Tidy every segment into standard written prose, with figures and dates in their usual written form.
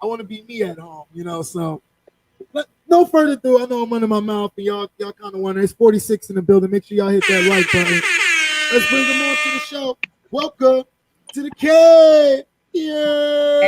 I want to be me at home, you know. So, but no further ado, I know I'm under my mouth, and y'all kind of wonder. It's 46 in the building. Make sure y'all hit that like button. Let's bring them on to the show. Welcome to the cave. Yeah.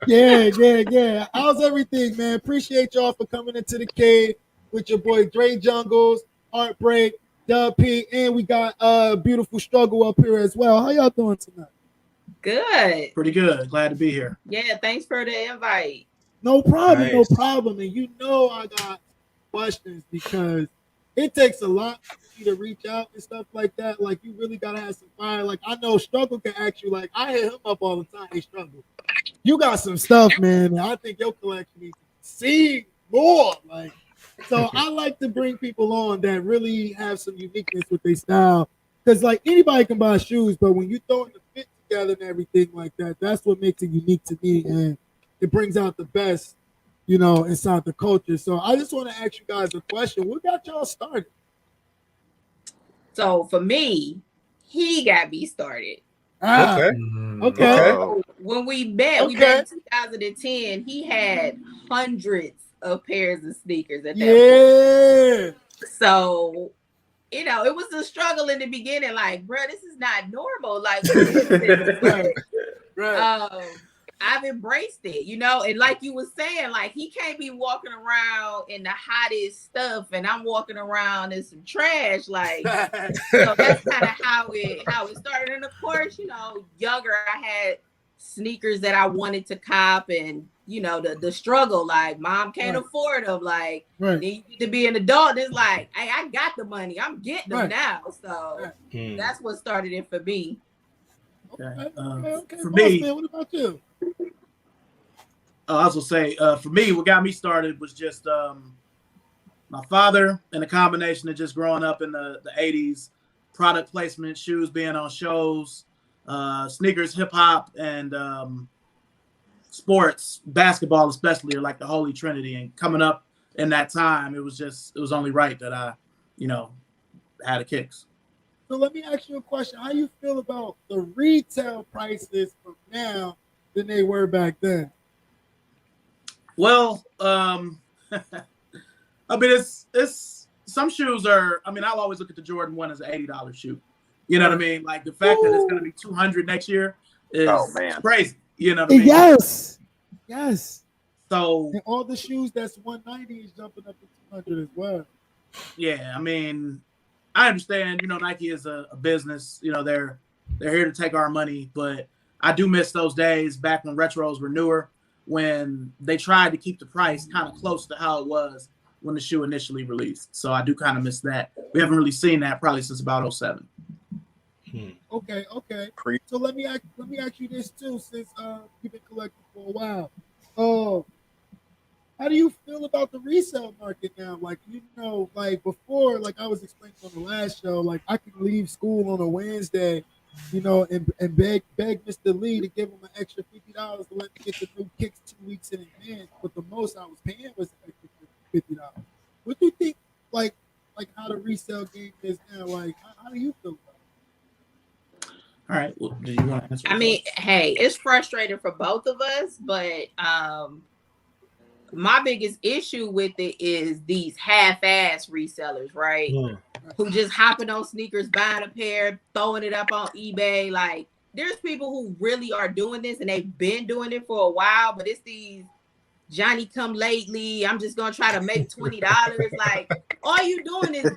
Yeah. How's everything, man? Appreciate y'all for coming into the cave with your boy Dre Jungles, Heartbreak, Dub P, and we got beautiful struggle up here as well. How y'all doing tonight? Good. Pretty good. Glad to be here. Yeah, thanks for the invite. No problem, no problem. And you know I got questions because it takes a lot for you to reach out and stuff like that. Like you really gotta have some fire. Like I know Struggle can ask you, like I hit him up all the time. Hey Struggle, you got some stuff, man. And I think your collection needs to see more. Like so I like to bring people on that really have some uniqueness with their style. Because like anybody can buy shoes, but when you throw in the fit together and everything like that, that's what makes it unique to me. And it brings out the best, you know, inside the culture. So I just want to ask you guys a question. What got y'all started? So for me, he got me started. Okay. So when we met in 2010, he had hundreds of pairs of sneakers at that point. So, you know, it was a struggle in the beginning. Like, bro, this is not normal. Like, I've embraced it, you know, and like you were saying, like he can't be walking around in the hottest stuff, and I'm walking around in some trash, like. So that's kind of how it started. And of course, you know, younger, I had sneakers that I wanted to cop, and you know, the struggle, like mom can't afford them, like need to be an adult. It's like, hey, I got the money, I'm getting them now. So that's what started it for me. Okay. For me, man, what about you? I was gonna say, for me, what got me started was just my father, and a combination of just growing up in the 80s, product placement, shoes being on shows, sneakers, hip hop, and sports, basketball especially, are like the holy trinity. And coming up in that time, it was only right that I, you know, had a kicks. So let me ask you a question. How you feel about the retail prices from now than they were back then? Well, I mean, it's some shoes are. I mean, I'll always look at the Jordan 1 as an $80 shoe. You know what I mean? Like the fact that it's going to be $200 next year is crazy. You know what I mean? Yes. So and all the shoes that's $190 is jumping up to $200 as well. Yeah, I mean, I understand. You know, Nike is a business. You know, they're here to take our money, but I do miss those days back when retros were newer, when they tried to keep the price kind of close to how it was when the shoe initially released. So I do kind of miss that. We haven't really seen that probably since about 2007. Okay. So let me ask you this too, since you've been collecting for a while. How do you feel about the resale market now? Like, you know, like before, like I was explaining on the last show, like I could leave school on a Wednesday, you know, and beg Mr. Lee to give him an extra $50 to let me get the new kicks 2 weeks in advance. But the most I was paying was an extra $50. What do you think, like how the resale game is now? Like, how do you feel about it? All right. Well, do you want to answer? I mean, hey, it's frustrating for both of us, but my biggest issue with it is these half-ass resellers, right? Who just hopping on sneakers, buying a pair, throwing it up on eBay. Like, there's people who really are doing this, and they've been doing it for a while, but it's these Johnny come lately, I'm just gonna try to make $20. Like, all you doing is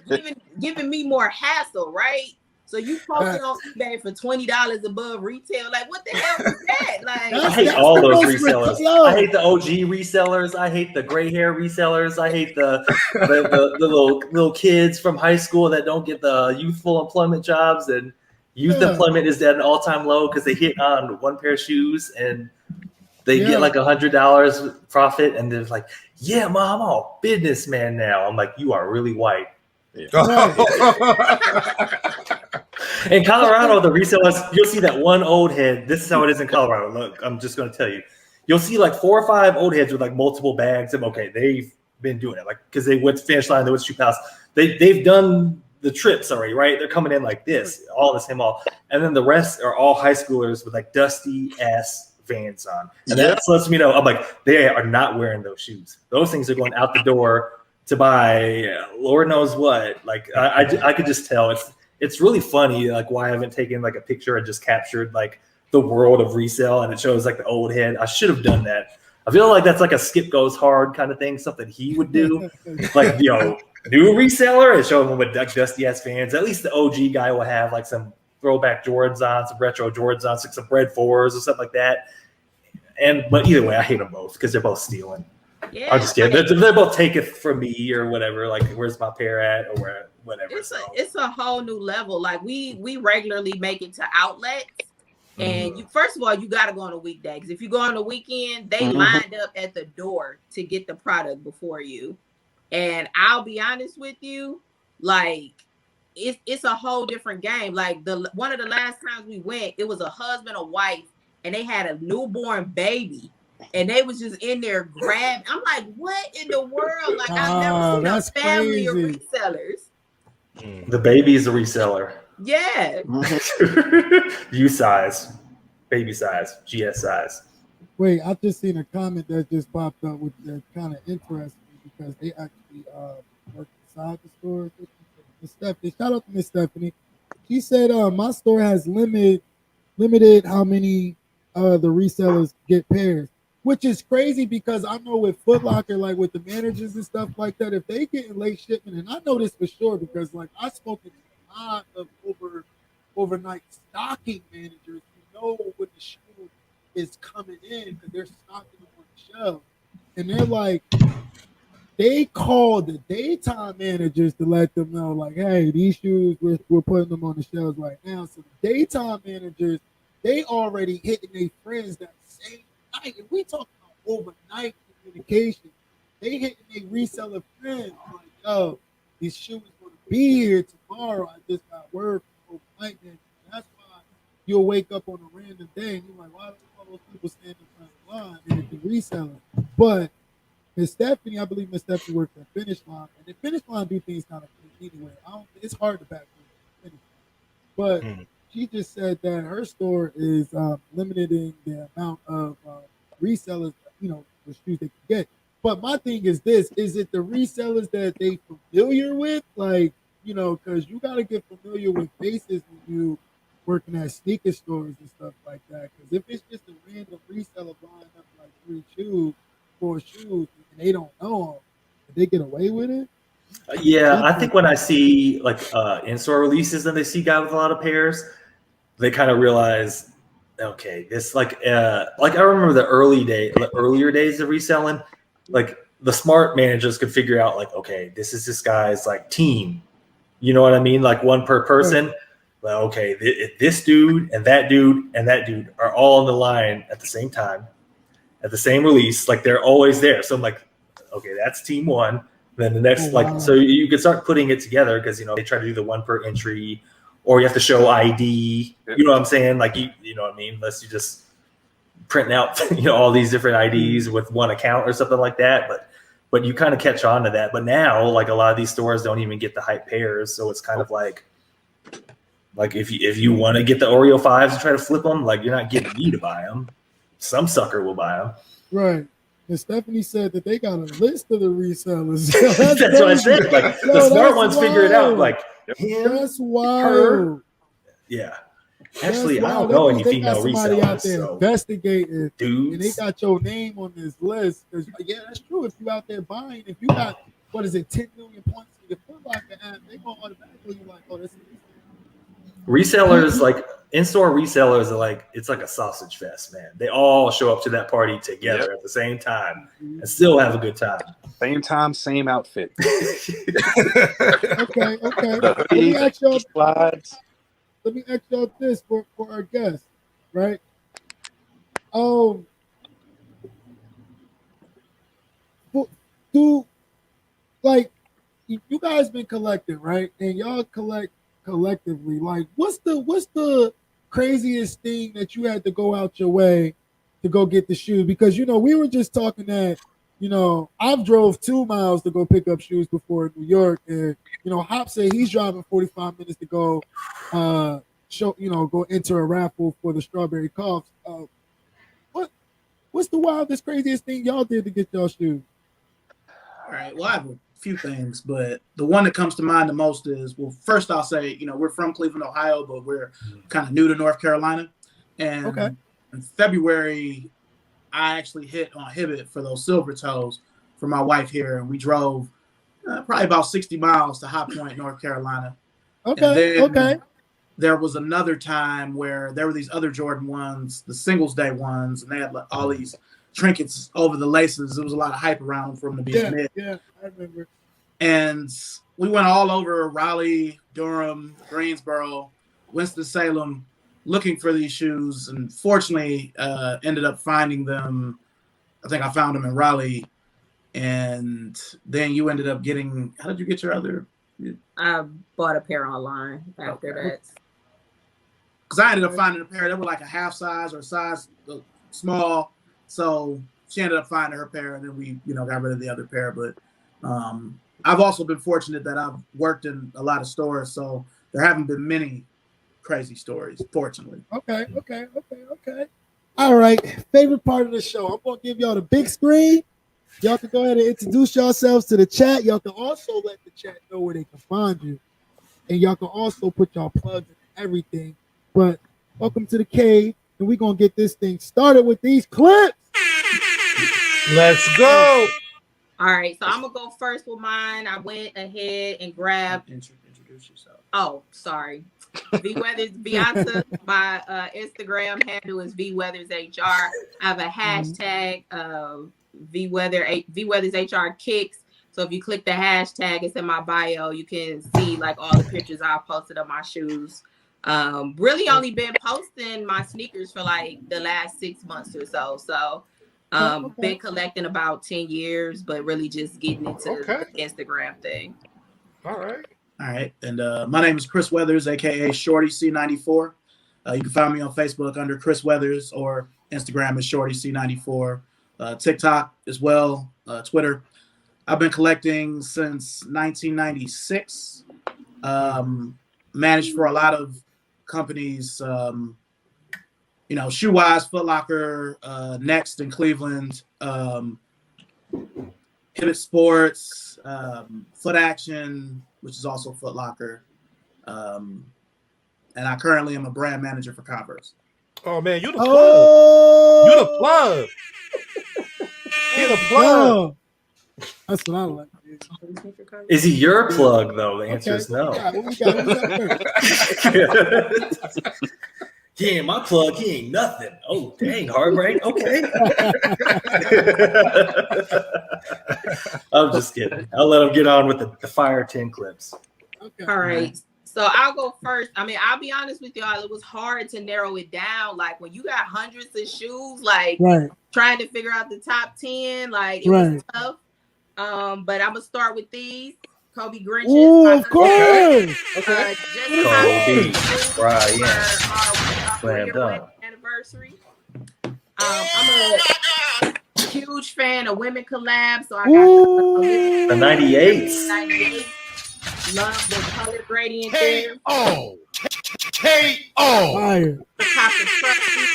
giving me more hassle, right? So you posted on eBay for $20 above retail. Like, what the hell is that? Like, I hate all those resellers. I hate the OG resellers. I hate the gray hair resellers. I hate the little kids from high school that don't get the youthful employment jobs, and youth employment is at an all-time low because they hit on one pair of shoes and they get like $100 profit, and they're like, "Yeah, mom, I'm a businessman now." I'm like, "You are really white." In Colorado, the resellers, you'll see that one old head. This is how it is in Colorado. Look, I'm just going to tell you. You'll see like 4 or 5 old heads with like multiple bags. And okay, they've been doing it, like because they went to Finish Line, they went to Shoe Palace. They've done the trips already, right? They're coming in like this, all the same all, and then the rest are all high schoolers with like dusty ass Vans on, and that lets me know I'm like they are not wearing those shoes. Those things are going out the door to buy Lord knows what. Like I could just tell it's really funny like why I haven't taken like a picture and just captured like the world of resale and it shows like the old head. I should have done that. I feel like that's like a Skip Goes Hard kind of thing, something he would do. Like, new reseller and show him with dusty ass fans. At least the OG guy will have like some throwback Jordans on, some retro Jordans on, like some Bread 4s or something like that. But either way, I hate them both because they're both stealing. Yeah, I'm just kidding. They're both take it from me or whatever. Like, where's my pair at or whatever. It's a whole new level. Like we regularly make it to outlets. And first of all, you got to go on a weekday. Because if you go on a weekend, they lined up at the door to get the product before you. And I'll be honest with you, like it's a whole different game. Like one of the last times we went, it was a husband, a wife, and they had a newborn baby. And they was just in there grabbing. I'm like, what in the world? Like I've never seen a family of resellers. The baby's a reseller. Yeah. U size, baby size, GS size. Wait, I just seen a comment that just popped up, which is kind of interesting because they actually work inside the store. Miss Stephanie, shout out to Miss Stephanie. She said, "My store has limited how many the resellers get pairs," which is crazy because I know with Foot Locker, like with the managers and stuff like that, if they get in late shipment, and I know this for sure because like I spoke to a lot of overnight stocking managers who know when the shoe is coming in because they're stocking them on the shelf, and they're like, they call the daytime managers to let them know, like, hey, these shoes we're putting them on the shelves right now. So the daytime managers, they already hitting their friends that same night, and we talking about overnight communication. They hitting their reseller friends like, yo, these shoes going to be here tomorrow. I just got word from overnight, man. That's why you'll wake up on a random day and you're like, why do all those people stand in front of the line and it's the reseller? But Miss Stephanie, I believe Miss Stephanie works at Finish Line, and the Finish Line do things kind of anyway. It's hard to back Finish Line. But she just said that her store is limiting the amount of resellers, the shoes they can get. But my thing is this: is it the resellers that they familiar with, like, because you got to get familiar with faces when you working at sneaker stores and stuff like that. Because if it's just a random reseller buying up like 4 shoes, and they don't know them, they get away with it. Yeah, I think when I see like in-store releases and they see guys with a lot of pairs, they kind of realize, okay, this like I remember the earlier days of reselling, like the smart managers could figure out like, okay, this guy's like team, you know what I mean? Like one per person. Right. Well, okay, this dude and that dude and that dude are all on the line at the same time, at the same release, like they're always there. So I'm like, okay, that's team one. Then the next, so you can start putting it together because they try to do the one per entry, or you have to show ID. You know what I'm saying? Like you know what I mean? Unless you just print out all these different IDs with one account or something like that. But you kind of catch on to that. But now, like a lot of these stores don't even get the hype pairs, so it's kind of like if you want to get the Oreo 5s and try to flip them, like you're not getting me to buy them. Some sucker will buy them. Right. And Stephanie said that they got a list of the resellers. That's what I said. Like the smart ones figure it out. Like him, that's wild. Her. Yeah. Actually, I don't know any female resellers. Out there investigating, dudes, and they got your name on this list. Because that's true. If you out there buying, if you got 10 million points in your Foot Locker app, they gonna automatically be like, oh, this is resellers. Like in-store resellers are like, it's like a sausage fest, man. They all show up to that party together at the same time and still have a good time. Same time, same outfit. Okay. Let me ask y'all this for our guests, right? You guys been collecting, right? And y'all collect collectively. Like, what's the craziest thing that you had to go out your way to go get the shoes? Because we were just talking at I've drove 2 miles to go pick up shoes before in New York, and Hop said he's driving 45 minutes to go, go enter a raffle for the strawberry cuffs. What's the wildest, craziest thing y'all did to get y'all shoes? All right. Well, I have a few things, but the one that comes to mind the most is, well, first I'll say, we're from Cleveland, Ohio, but we're kind of new to North Carolina. And in February, I actually hit on Hibbett for those silver toes for my wife here. And we drove probably about 60 miles to High Point, North Carolina. Okay. There was another time where there were these other Jordan ones, the Singles Day ones, and they had all these trinkets over the laces. There was a lot of hype around them for them to be mid. Yeah, I remember. And we went all over Raleigh, Durham, Greensboro, Winston-Salem, looking for these shoes, and fortunately ended up finding them. I think I found them in Raleigh. And then you ended up getting, how did you get your other? I bought a pair online after that. Because I ended up finding a pair that were like a half size or size small. So she ended up finding her pair, and then we, got rid of the other pair. But I've also been fortunate that I've worked in a lot of stores, so there haven't been many crazy stories, fortunately. Okay. All right. Favorite part of the show. I'm going to give y'all the big screen. Y'all can go ahead and introduce yourselves to the chat. Y'all can also let the chat know where they can find you. And y'all can also put y'all plugs and everything. But welcome to the cave. And we're going to get this thing started with these clips. Let's go. All right. So I'm going to go first with mine. I went ahead and grabbed. Introduce yourself. Oh, sorry. V Weathers Beyonce. My Instagram handle is V Weathers HR. I have a hashtag V Weathers HR Kicks. So if you click the hashtag, it's in my bio. You can see like all the pictures I've posted of my shoes. Really only been posting my sneakers for like the last 6 months or so. So been collecting about 10 years, but really just getting into the Instagram thing. All right. And my name is Chris Weathers, aka Shorty C94. You can find me on Facebook under Chris Weathers, or Instagram is Shorty C94. TikTok as well, Twitter. I've been collecting since 1996. Managed for a lot of companies, Shoe Wise, Foot Locker, Next in Cleveland, Hibbett Sports, Foot Action, which is also Foot Locker. And I currently am a brand manager for Converse. Oh, man, you the plug. You the plug. He the plug. That's what I like. Is he your plug, though? The answer is no. He ain't my plug. He ain't nothing. Oh, dang, heartbreak. Okay. I'm just kidding. I'll let him get on with the Fire 10 clips. Okay. All right. So I'll go first. I mean, I'll be honest with y'all. It was hard to narrow it down. Like when you got hundreds of shoes, like trying to figure out the top 10, like it was tough. But I'm gonna start with these Kobe Grinches. Oh, of course. Okay. Kobe, right? Yeah. Slam dunk. Anniversary. I'm a huge fan of women collabs, so I got the 98s. 98. Love the color gradient there. Fire. The copper trusty.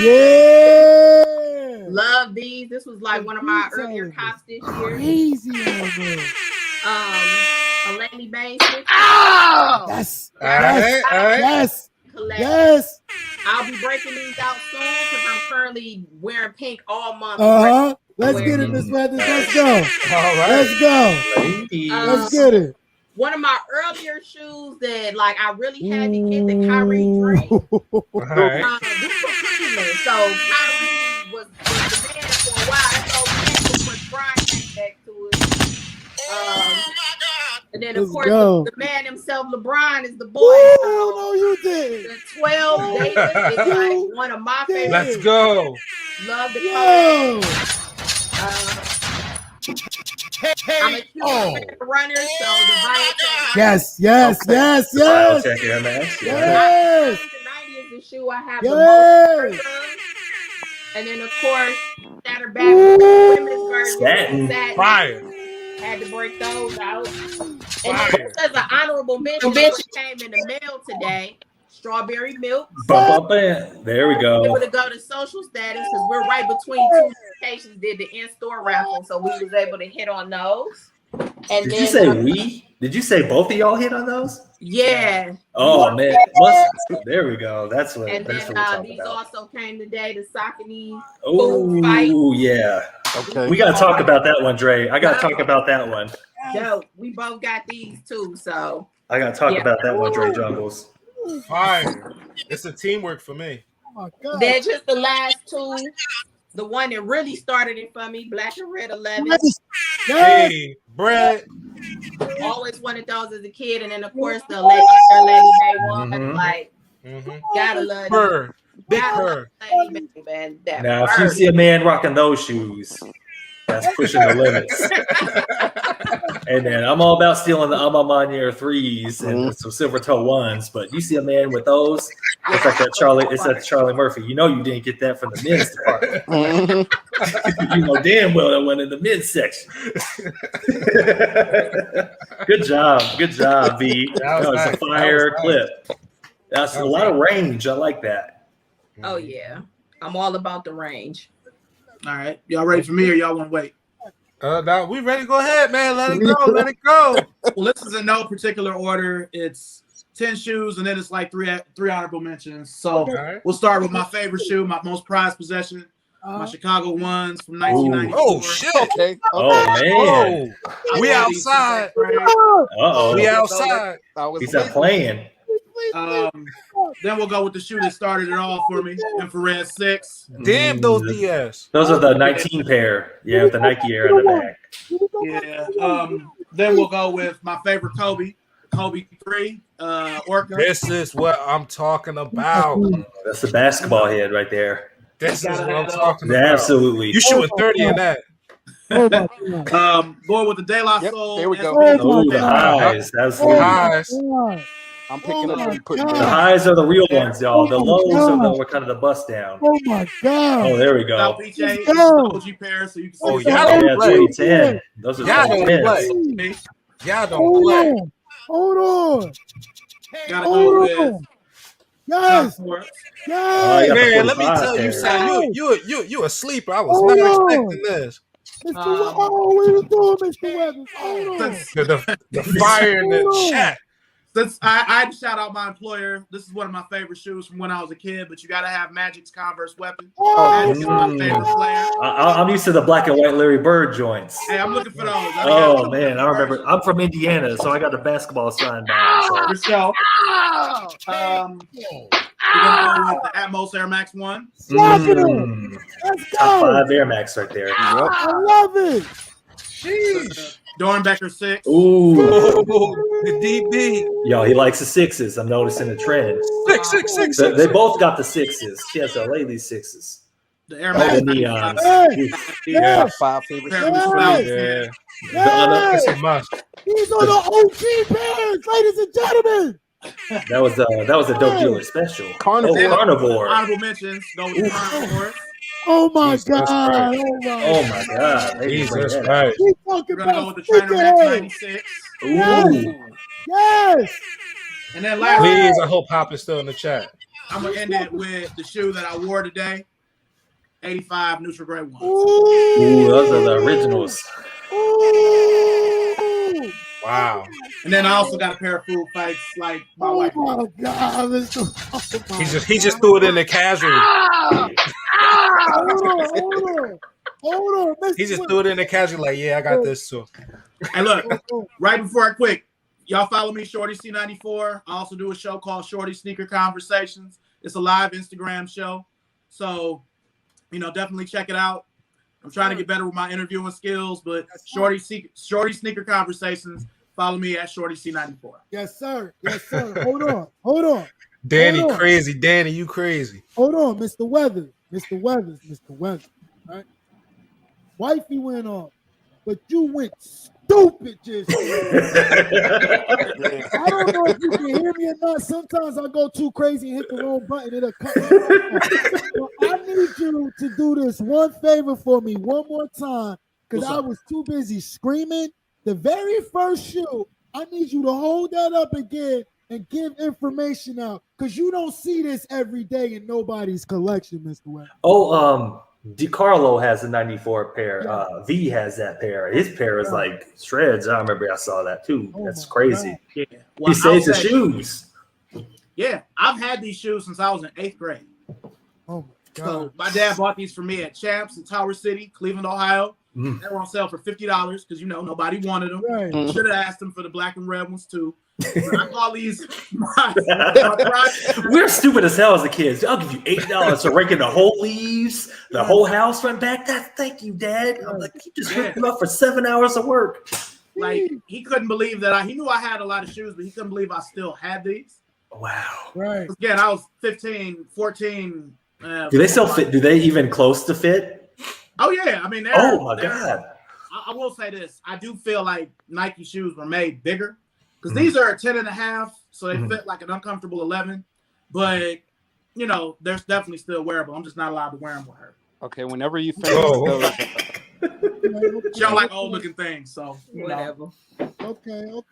Yeah. Love these. This was like one of my earlier cops this year. Crazy. Eleni Baines. Yes. All right. Yes. I'll be breaking these out soon because I'm currently wearing pink all month. Let's get it, Miss Weathers. Let's go. All right. Let's go. Let's get it. One of my earlier shoes that like I really had to get, the Kyrie Dream. All right. This was Cleveland, so Kyrie was the man for a while. That's all when Brian came back to it. And then of course the man himself, LeBron, is the boy. No, you did. The 12 Davis is like one of my favorites. Let's go. Love the color. I'm a huge fan of runners, so the Viotech. Yes. Check your MS. Yes. The 90 is the shoe I have Yes. the most. And then of course, Saturn back women's version. Satin. Fire. Had to break those out. And Fire. then as an honorable mention, which came in the mail today. Strawberry milk. There we go. Able to go to social status because we're right between two locations. Did the in-store raffle, so we was able to hit on those. And Did then, you say we? Did you say both of y'all hit on those? Yeah. Oh man, there we go. That's what. And That's then what we're talking these about. also came today. The Saucony Oh fight. yeah. Okay. We gotta talk about that one, Dre. I gotta talk about that one. Yo, we both got these too. So I gotta talk Yeah. about that one, Dre Jungles. Fire. It's a teamwork for me. Oh my God. then just the last two. The one that really started it for me, Black and Red 11. Yes. Hey, Brett. Always wanted those as a kid, and then of course the Lady Bay one. Mhm. Like gotta love it. Her. Big Gotta love her. Lady Bay, man. That Now, if you bird. see a man rocking those shoes, that's pushing the limits. And then I'm all about stealing the Amamania 3s and some silver toe 1s, but you see a man with those, it's like that Charlie. It's like Charlie Murphy. You know you didn't get that from the men's department. You know damn well that went in the men's section. Good job, V. That was No, it's nice. a fire That was nice. clip. That's a lot of range. I like that. Oh yeah, I'm all about the range. All right, y'all ready for me or y'all want to wait? Now we ready to go ahead, man. Let it go. Let it go. Well, this is in no particular order. It's 10 shoes, and then it's like three honorable mentions. So right. we'll start with my favorite shoe, my most prized possession, my Chicago ones from 1994. Oh shit. Okay. Oh man. Oh, we outside. Uh We oh. outside. I was He's not playing. Then we'll go with the shoe that started it all for me, Infrared 6. Damn those DS. Those are the 19 pair. Yeah, with the Nike Air on the back. Yeah. Then we'll go with my favorite Kobe 3, Orca. This is what I'm talking about. That's the basketball head right there. This is what I'm talking about. Absolutely. You shooting 30 in that. Oh my God. Going with the De La Yep, Soul. there we go. SB. Oh, the highs. Absolutely. Highs. God. I'm picking up what you put The down. highs are the real ones, y'all. The lows are kind of the bust down. Oh my God. Oh, there we Now, go. PJ, this is the OG pair, so you can see. Oh, it. y'all Yeah, don't play. 2010. Those are Y'all don't 2010s. play. Y'all don't Hold play. on. Hold on. Gotta go Hold with on. Yes. Force. Oh, Yes. yeah. Man, let me 45 tell you, there. son, you a sleeper. I was not expecting this. Mr. Oh, what are you doing, Mr. Weathers? Hold on. The fire in the chat. Since I had to shout out my employer, this is one of my favorite shoes from when I was a kid, but you got to have Magic's Converse weapon. Magic is my favorite player. I'm used to the black and white Larry Bird joints. Hey, I'm looking for those. Oh man, I remember. I'm from Indiana, so I got the basketball sign by. So. For sure. We're going to go with the Atmos Air Max 1. Let's Top go. 5 Air Max right there. I love it. Sheesh. Dornbecker 6. Ooh, The DB. yo, he likes the 6s. I'm noticing the trend. 6. They both got the 6s. She has to lay these 6s. The Air Oh, Max the neons. Hey. Yeah. Top 5 favorite Pair shoes. from Yeah. 2010. It's Yes. a must. These are the OG pairs, ladies and gentlemen. That was a dope dealer special. Carnivore. Oh, carnivore. Honorable mentions. Go with the Carnivore. Oh my Jesus God. Christ. Oh my. Oh my God. They didn't bring Jesus that out. Christ. We talking We're going to go about with the Trainer Max sneakers. 96. Ooh. Yes. And then last, Please, I hope Hop is still in the chat. I'm going to end it with the shoe that I wore today. 85 Neutral Gray ones. Ooh, those are the originals. Ooh. Wow. And then I also got a pair of food fights like my Oh wife. my God. Oh my He just threw it in the casual. Hold on. Mr. He just threw it in the casual like, yeah, I got this too. Hey, look, right before I quit, y'all follow me, Shorty C94. I also do a show called Shorty Sneaker Conversations. It's a live Instagram show. So, definitely check it out. I'm trying to get better with my interviewing skills, but Shorty Sneaker Conversations, follow me at Shorty C94. Yes, sir. Yes, sir. Hold on. Danny Hold on. crazy. Danny, you crazy. Hold on, Mr. Weathers. Right? Wifey went off, but you went stupid just I don't know if you can hear me or not. Sometimes I go too crazy and hit the wrong button. It'll cut me off. So I need you to do this one favor for me one more time because I was too busy screaming. The very first shoe, I need you to hold that up again and give information out because you don't see this every day in nobody's collection, Mr. Webb. Oh, DiCarlo has a 94 pair. V has that pair. His pair is like shreds. I remember I saw that too. That's crazy. Yeah. Well, He saves his shoes. Yeah, I've had these shoes since I was in 8th grade. Oh my God. So my dad bought these for me at Champs in Tower City, Cleveland, Ohio. Mm. They were on sale for $50 because nobody wanted them. Right. Should have asked them for the black and red ones too. So I call these my We're stupid as hell as the kids. I'll give you $8 to rake in the whole leaves, the whole house front back. Thank you, Dad. I'm like, he just hooked me up for 7 hours of work. Like he couldn't believe that he knew I had a lot of shoes, but he couldn't believe I still had these. Wow. Right. Again, I was 15, 14. Do they still fit? Do they even close to fit? Oh yeah. I mean, Oh my God. I will say this. I do feel like Nike shoes were made bigger because these are a 10 and a half, so they fit like an uncomfortable 11. But they're definitely still wearable. I'm just not allowed to wear them with her. Okay, whenever you finish She don't like old looking things, so Whatever. Okay. Oh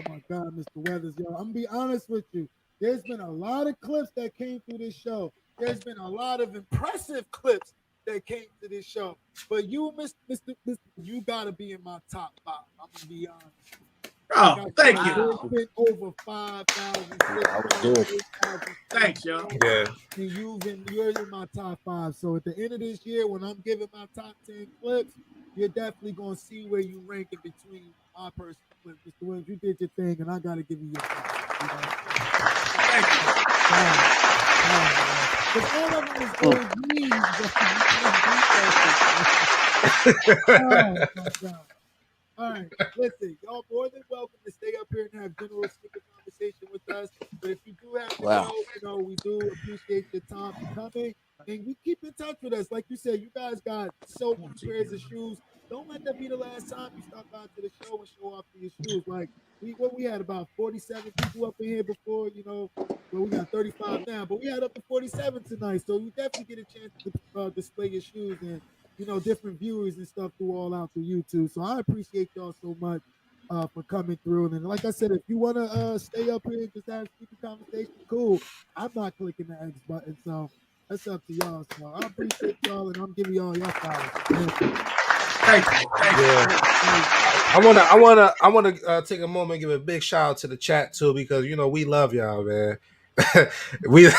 my God, Mr. Weathers, y'all. I'm gonna be honest with you. There's been a lot of clips that came through this show. There's been a lot of impressive clips that came to this show. But you, Mr. You gotta be in my top 5. I'm gonna be honest. Oh, thank you. There's been over 5,000. I was good. Thanks, yo. Yeah. And you're in my top 5. So at the end of this year, when I'm giving my top 10 clips, you're definitely gonna see where you rank in between my personal clips. Mr. Williams, you did your thing, and I gotta give you your time. Thank you. Because all of them is OGs. Oh my God. All right, listen, y'all more than welcome to stay up here and have general sneaker conversation with us. But if you do have to go, we do appreciate your time for coming. And we keep in touch with us. Like you said, you guys got so many pairs of shoes. Don't let that be the last time you stop by to the show and show off your shoes. Like we had about 47 people up in here before, well, we got 35 now, but we had up to 47 tonight. So you definitely get a chance to display your shoes and different viewers and stuff through YouTube. So I appreciate y'all so much for coming through. And like I said, if you want to stay up here and just have a conversation, cool. I'm not clicking the X button, so that's up to y'all. So I appreciate y'all, and I'm giving y'all your flowers. Thank you. I wanna take a moment and give a big shout out to the chat too, because we love y'all, man. we I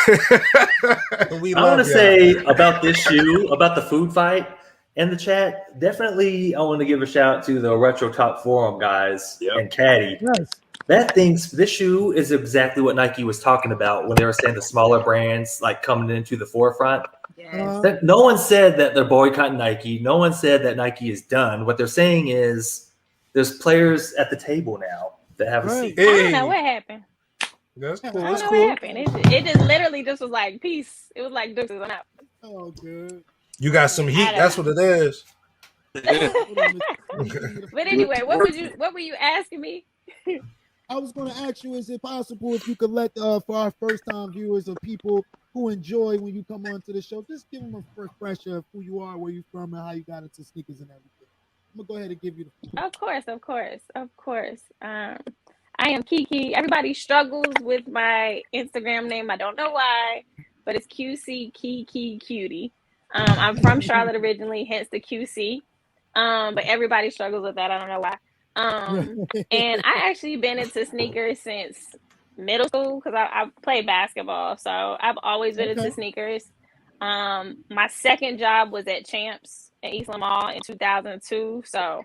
want to say about this shoe, about the food fight and the chat. Definitely, I want to give a shout out to the Retro Top Forum guys and Caddy. Yes. This shoe is exactly what Nike was talking about when they were saying the smaller brands like coming into the forefront. Yes. No one said that they're boycotting Nike. No one said that Nike is done. What they're saying is there's players at the table now that have a seat. I don't know what happened. That's cool. I don't That's know cool. what happened. It just literally just was like peace. It was like deuces and out. Oh, good. You got some heat. That's what it is. But anyway, what were you asking me? I was going to ask you, is it possible if you could let for our first time viewers or people who enjoy when you come on to the show, just give them a refresher of who you are, where you're from, and how you got into sneakers and everything. I'm going to go ahead and give you the floor. Of course. I am Kiki. Everybody struggles with my Instagram name. I don't know why, but it's QC Kiki Cutie. I'm from Charlotte originally, hence the QC. But everybody struggles with that. I don't know why. And I actually been into sneakers since middle school because I played basketball. So I've always been into sneakers. My second job was at Champs at Eastland Mall in 2002. So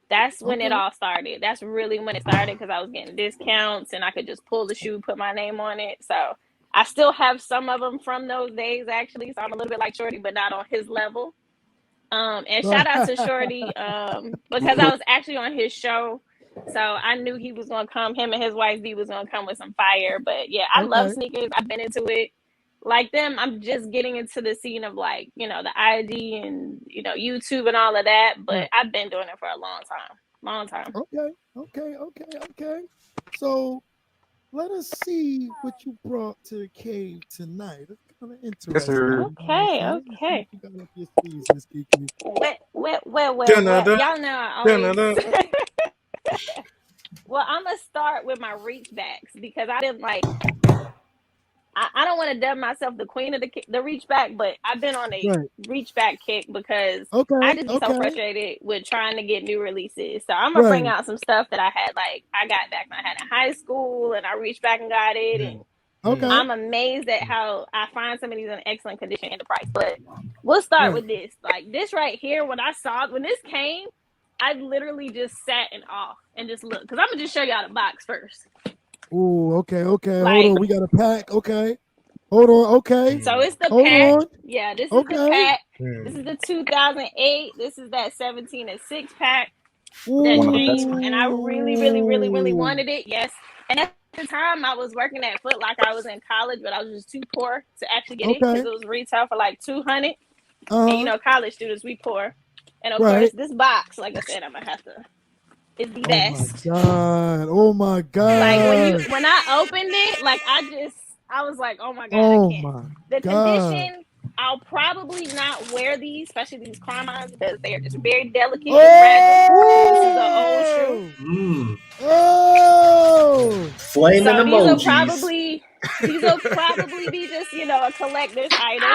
that's when it all started. That's really when it started because I was getting discounts and I could just pull the shoe, put my name on it. So I still have some of them from those days, actually. So I'm a little bit like Shorty, but not on his level. And shout out to Shorty because I was actually on his show. So I knew he was going to come. Him and his wife, D, was going to come with some fire. But, yeah, I love sneakers. I've been into it like them, I'm just getting into the scene of like, you know, the IG and, you know, YouTube and all of that. But I've been doing it for a long time. Okay. So let us see what you brought to the cave tonight. It's kind of interesting. Yes, sir. Okay. You got up your sleeves, Miss Kiki. Well. Dun-dun-dun. Y'all know I always. Dun-dun-dun. Well, I'm gonna start with my reach backs because I didn't like. I don't want to dub myself the queen of the reach back, but I've been on a reach back kick because I just be so frustrated with trying to get new releases. So I'm gonna bring out some stuff that I had like I got back when I had in high school, and I reached back and got it. And I'm amazed at how I find some of these in excellent condition and the price. But we'll start with this. Like this right here, when this came, I literally just sat in awe and just looked because I'm gonna just show y'all the box first. Ooh, okay. Like, hold on, we got a pack. Okay. Hold on, okay. So it's the pack. Yeah, this is the pack. This is the 2008. This is that 17 and 6 pack that came, and I really wanted it. Yes, and at the time I was working at Foot Locker. I was in college, but I was just too poor to actually get it because it was retail for like $200. And you know, college students, we poor. And of course, this box, like I said, I'm gonna have to. It's the best. Oh my god! Like when I opened it, like I was like, oh my god, I can't. The condition, I'll probably not wear these, especially these Carmines, because they are just very delicate and fragile. This is an old shoe. Flaming emojis. These will probably be just, you know, a collector's item.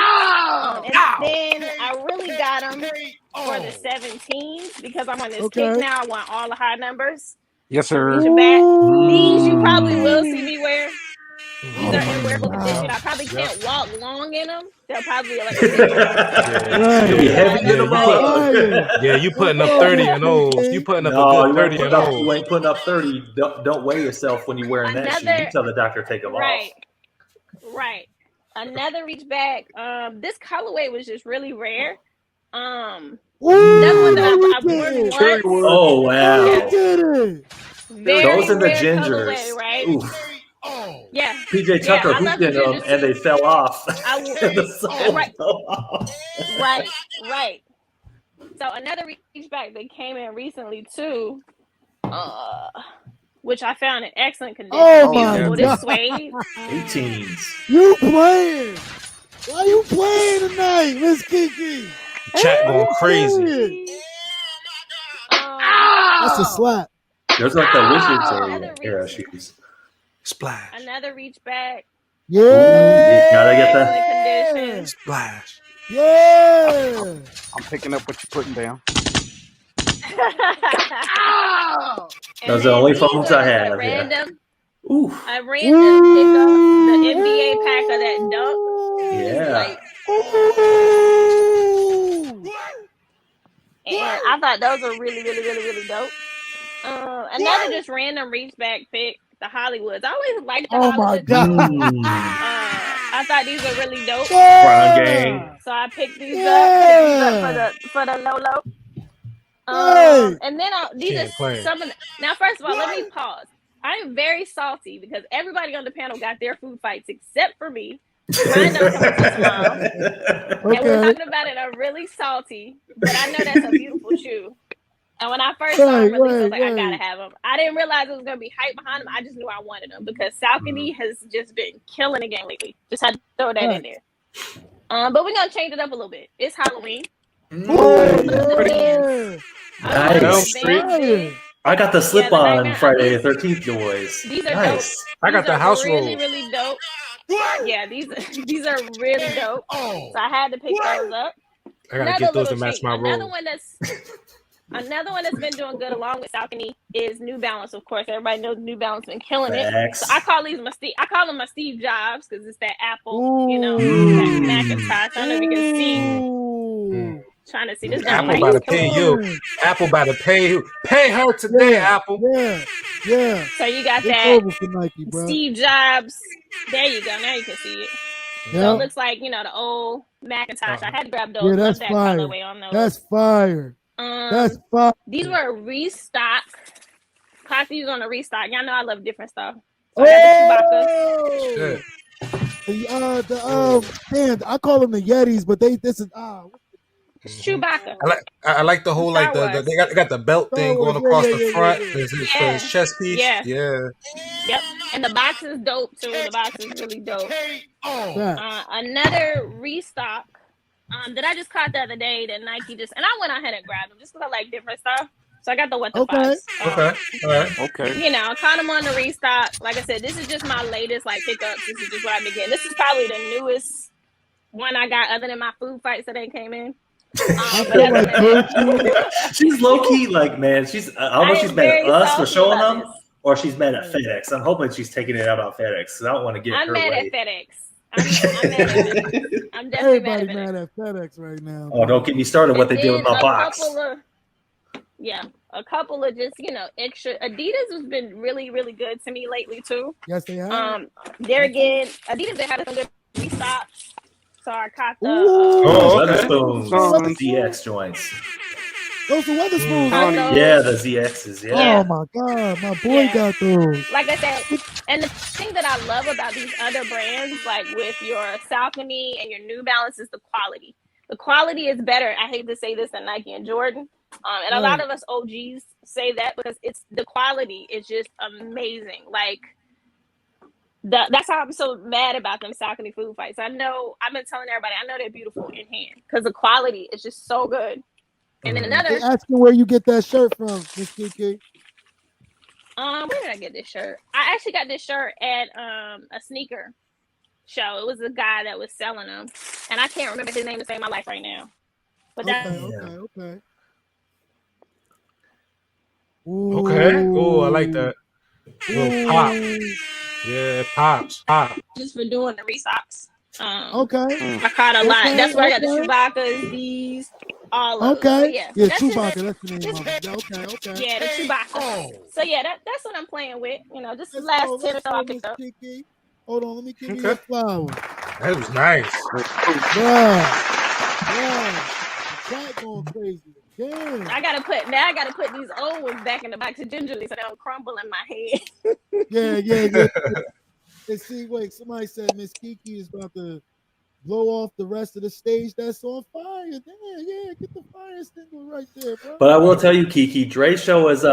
And then I really got them for the 17s because I'm on this kick now. I want all the high numbers. Yes, sir. These you probably will see me wear. These are in wearable condition. I probably can't walk long in them. They'll probably like you putting up 30 in those. You putting up a good 30 in those. You ain't putting up 30. Don't weigh yourself when you're wearing that shoe. You tell the doctor to take them off. Right. Another reach back. This colorway was just really rare. Another one that I've worn once. Oh wow. Those are the gingers. Colorway, right? Oof. Yeah. PJ Tucker hooped in them and they fell off. Right. So another reach back that came in recently too, which I found in excellent condition. Oh my god! This suede. 18s. You playing? Why you playing tonight, Miss Kiki? Chat going crazy. That's a slap. There's like the Wizards era shoes. Splash. Another reach back. Yeah. You gotta get that. Splash. Yeah. I'm picking up what you're putting down. Those are the only phones I have. I random pick up the NBA pack of that dunk. Yeah. And I thought those were really dope. Another just random reach back pick, the Hollywoods. I always liked the Hollywoods. My god. I thought these were really dope. Brown gang. So I picked these up for the Lolo. And then these are some of the, now first of all, let me pause. I am very salty because everybody on the panel got their food fights except for me. I know someone's mom. And we're talking about it. I'm really salty, but I know that's a beautiful shoe. And when I first saw them release, I was like, I gotta have them. I didn't realize it was gonna be hype behind them. I just knew I wanted them because Saucony has just been killing the game lately. Just had to throw that in there. But we're gonna change it up a little bit. It's Halloween. Nice. I got the slip-on Friday the 13th, boys. These are nice. Dope. I got the house roll. Really dope. Yeah, these are really dope. So I had to pick those up. I gotta get those to match my roll. Another one that's been doing good along with Saucony is New Balance. Of course, everybody knows New Balance been killing it. So I call them my Steve Jobs because it's that Apple, that Macintosh. I don't know if you can see. Trying to see this. Apple about to pay you. Apple about to pay her today. Apple. Yeah. So you got that Nike, Steve Jobs. There you go. Now you can see it. Yep. So it looks like the old Macintosh. I had to grab those. Yeah, that's that fire. Colorway on those. That's fire. That's fire. These were a restock. Caught these on a restock. Y'all know I love different stuff. So I got the Chewbacca. man, I call them the Yetis, but this is It's Chewbacca. I like the whole like Star the Wars. they got the belt Star thing Wars, going across the yeah. front. His Yeah. chest piece. Yeah. Yeah. Yep. And the box is dope too. The box is really dope. Facts. Another restock that I just caught the other day that Nike just, and I went ahead and grabbed them just because I like different stuff. So I got the What the Okay. Fives. Okay. All right. Okay. You know, I caught them on the restock. Like I said, this is just my latest like pickups. This is just what I've been getting. This is probably the newest one I got other than my food fights that ain't came in. I But feel other like than that, She's low key like, man. She's I don't know if she's am mad at very us for salty showing about them, this. or she's mad at FedEx. I'm hoping she's taking it out on FedEx because I don't want to get I'm her mad way. at FedEx. I'm mad at FedEx. I'm definitely mad everybody at FedEx. mad at FedEx right now. Oh, don't get me started. What they And did with then my box. a couple of just extra. Adidas has been really really good to me lately too. Yes, they have. They're again Adidas. They had some good restock. So I caught the Ooh. Oh, okay. Weatherspoons, Songs. the ZX joints. Those are Weatherspoons. Tony. right? Yeah, the ZXs. Yeah. Yeah. Oh my God, my boy Yeah. got those. like I said, and the thing that I love about these other brands, like with your Saucony and your New Balance, is the quality. The quality is better. I hate to say this than Nike and Jordan, and a lot of us OGs say that because it's the quality is just amazing. Like that's how I'm so mad about them Saucony food fights. I know I've been telling everybody I know they're beautiful in hand because the quality is just so good. And then They another, asking where you get that shirt from, Miss Kiki. where did I get this shirt? I actually got this shirt at a sneaker show. It was a guy that was selling them, and I can't remember his name to save my life right now. But that Okay. Okay. Oh, I like that. Little pop. Ooh. Yeah, it pops. Pop. just for doing the restocks. Okay. I caught a lot. Okay, That's where I got the okay. Chewbacca's, these, all of them. So, Okay. Yeah, that's Chewbacca. it. That's the name of it. Okay. Yeah, the Chewbacca. So yeah, that's what I'm playing with. Just the Let's last go, 10 or so I Miss picked up. Kiki. Hold on, let me give you Okay. your flower. That was nice. Yeah. The chat going crazy. Damn. I gotta put these old ones back in the box gingerly so they don't crumble in my hand. Yeah. And see, wait, somebody said Miss Kiki is about to blow off the rest of the stage that's on fire. Damn, yeah, get the fire extinguisher right there, bro. But I will tell you, Kiki, Dre's show was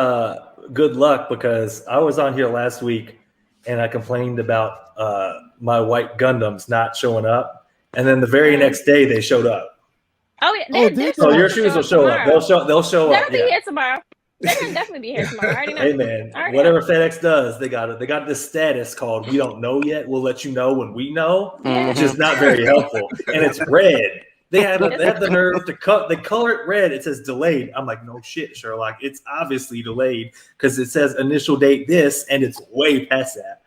good luck because I was on here last week and I complained about my white Gundams not showing up, and then the very next day they showed up. Oh yeah, Oh, they're So your supposed to shoes will show up. tomorrow. They'll show They'll up. be Yeah. here tomorrow. They're gonna definitely be here tomorrow. I already know. Hey man, I already whatever know. FedEx does, they got this status called "We don't know yet. We'll let you know when we know," which is not very helpful. And it's red. They have the nerve to cut. They color it red. It says delayed. I'm like, no shit, Sherlock. It's obviously delayed because it says initial date this, and it's way past that.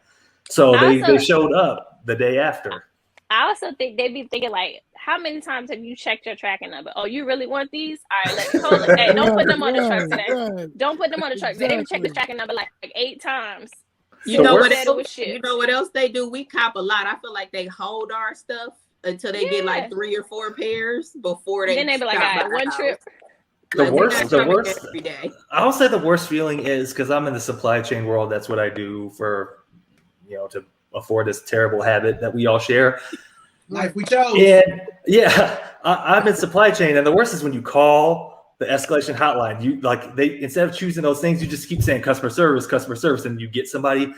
So they showed up the day after. I also think they'd be thinking like, how many times have you checked your tracking number? Oh, you really want these? All right, let's hold it. Hey, don't put them on the truck today. Right. Don't put them on the truck. They didn't check the Exactly. tracking number like 8 times. You So know we're- what Said it was else? shit. You know what else they do? We cop a lot. I feel like they hold our stuff until they get Yeah. like 3 or 4 pairs before they. Then they be like, stop all by right, the one house. trip. The Like, we're worst- not the coming worst- every day. I'll say the worst feeling is because I'm in the supply chain world. That's what I do for, to afford this terrible habit that we all share. Life we chose. And yeah, I'm in supply chain, and the worst is when you call the escalation hotline. You they instead of choosing those things, you just keep saying customer service, and you get somebody.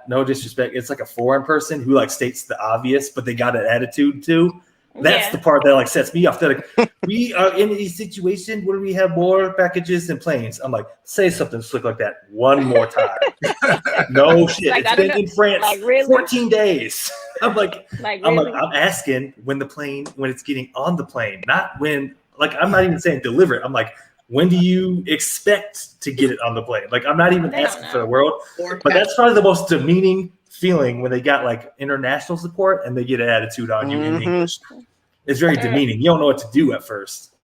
No disrespect, it's like a foreign person who states the obvious, but they got an attitude too. That's Yeah. the part that sets me off. They're like, we are in a situation where we have more packages and planes. I'm like, say something slick like that one more time. No shit. Like, It's I don't been in France Like, really? 14 days. I'm like, Like, I'm really? like, I'm asking when it's getting on the plane, not when, I'm not even saying deliver it. I'm like, when do you expect to get it on the plane? I'm not even They don't asking for know. the world, Or but that's probably the most demeaning feeling when they got international support and they get an attitude on you in Mhm. English. It's very demeaning. You don't know what to do at first.